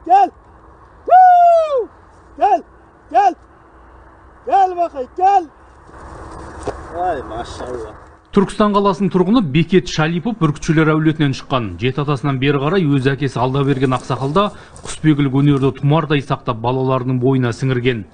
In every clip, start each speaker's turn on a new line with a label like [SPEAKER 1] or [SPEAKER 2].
[SPEAKER 1] gel. Woo! Gel, gel. Gel bakayım, gel. Vay maşallah.
[SPEAKER 2] Түркістан қаласының тұрғыны Бекет Шалипов бүркітшілер әулетінен шыққан. Жеті атасынан бері қарай өз әкесі Алдаберген ақсақалда құсбегілік өнерді тұмардай сақтап балаларының бойына сіңірген.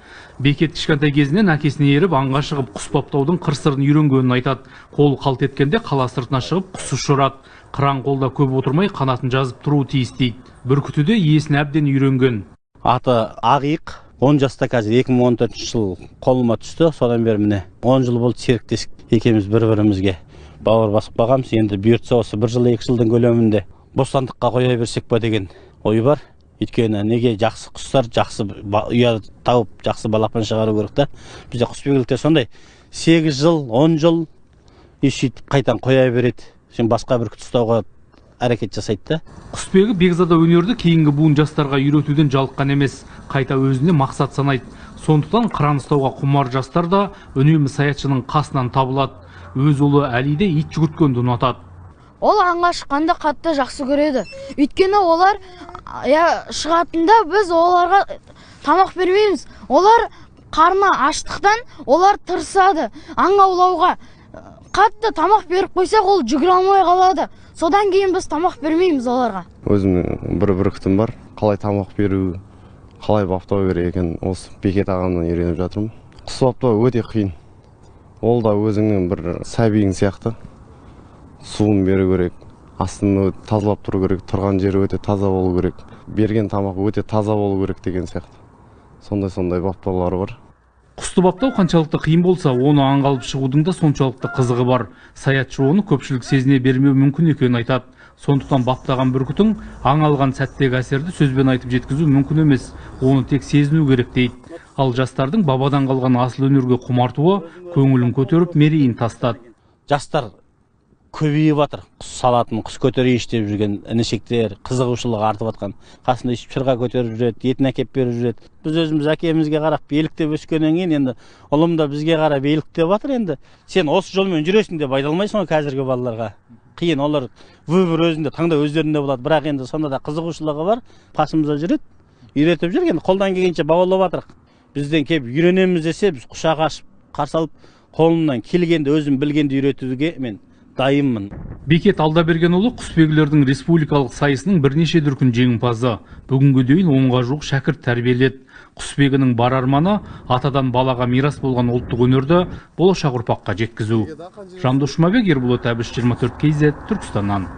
[SPEAKER 2] Бекет кішкентай кезінен әкесіне еріп аңға шығып құс баптаудың қыр-сырын үйренгенін айтады. Қол қалт еткенде қала сыртына шығып құс ұшырады. Қыран қолда көп отырмай қанатын жазып тұруы тиіс дейді. Бүркітуде иесін әбден үйренген.
[SPEAKER 3] Аты Ақиық. 10 жаста қазір 2014 жыл қолыма түсті. Содан бері міне 10 жыл болды серіктес екеуміз бір-бірімізге бауыр басып бағамыз. Енді бұйыртса осы 1 жыл 2 жылдың көлемінде бостандыққа қоя берсек па деген ой бар. Өйткені неге жақсы құстар, жақсы ұя тауып, жақсы балапан шығару керек та. Бізде құсбегілікте сондай 8 жыл, 10 жыл сөйтіп қайтан қоя береді. Сен басқа бір күт ұстауға әрекет жасайды да.
[SPEAKER 2] Құсбегі Бекзада өнерді кейінгі буын жастарға үйретуден жалыққан емес, қайта өзіне мақсат санайды. Сондықтан қыран ұстауға құмар жастар да үнемі саятшының қасынан табылады. Өз ұлы Әли де ит жүгірткенді ұнатады.
[SPEAKER 4] Ол аңға шыққанды қатты жақсы көреді. Өйткені олар шығатында біз оларға тамақ бермейміз. Олар қарны аштықтан олар тырысады. Аң аулауға қатты тамақ беріп қойсақ, ол жүгіре алмай қалады. Содан кейін біз тамақ бермейміз оларға.
[SPEAKER 5] Өзімнің бір күтім бар. Қалай тамақ беру, қалай баптау керек екен, осы Бекет ағамнан үйреніп жатырмын. Құс баптау өте қиын. Ол да өзіңнің бір сәбиің сияқты. Суын беру керек, астын тазалап тұру керек, тұрған жері өте таза болу керек, берген тамақ өте таза болу керек деген сияқты. Сондай баптаулары бар.
[SPEAKER 2] Құсты баптау қаншалықты қиын болса, оны аңғалып шығудың да соншалықты қызығы бар. Саятшы оны көпшілік сезіне бермеу мүмкін екенін айтады. Сондықтан баптаған бүркітің аң алған сәттегі әсерді сөзбен айтып жеткізу мүмкін емес. Оны тек сезіну керек дейді. Ал жастардың бабадан қалған асыл өнерге құмартуы көңілін көтеріп, мерейін тастады.
[SPEAKER 3] Жастар көбейіп жатыр. Құс салатын, құс көтерейіш деп жүрген інішектер қызығушылығы артып жатқан. Қасында шырға көтеріп жүреді, етін әкеп беріп жүреді. Біз өзіміз әкемізге қарап еліктеп өскеннен кейін енді ұлым да бізге қарап еліктеп жатыр. Енді сен осы жолмен жүресің деп айта алмайсың ғой қазіргі балаларға. Қиын, олар өмір өзінде таңдау өздерінде болады. Бірақ енді сонда да қызығушылығы бар. Қасымызда жүреді, үйретіп жүрген, қолдан келгенше баулап жатырық. Бізден келіп үйренеміз десе, біз құшақ ашып, қарсы алып, қолымнан келгенді, өзім білгенді үйретуге мен дайынмын.
[SPEAKER 2] Бекет Алдабергенұлы құсбегілердің республикалық сайысының бірнеше дүркін жеңімпазы. Бүгінгі дейін 10-ға жуық шәкірт тәрбиеледі. Құсбегінің бар арманы атадан балаға мирас болған ұлттық өнерді болашақ ұрпаққа жеткізу. Жандос Жұмабек, Ерболат Әбіш, 24 KZ, Түркістаннан.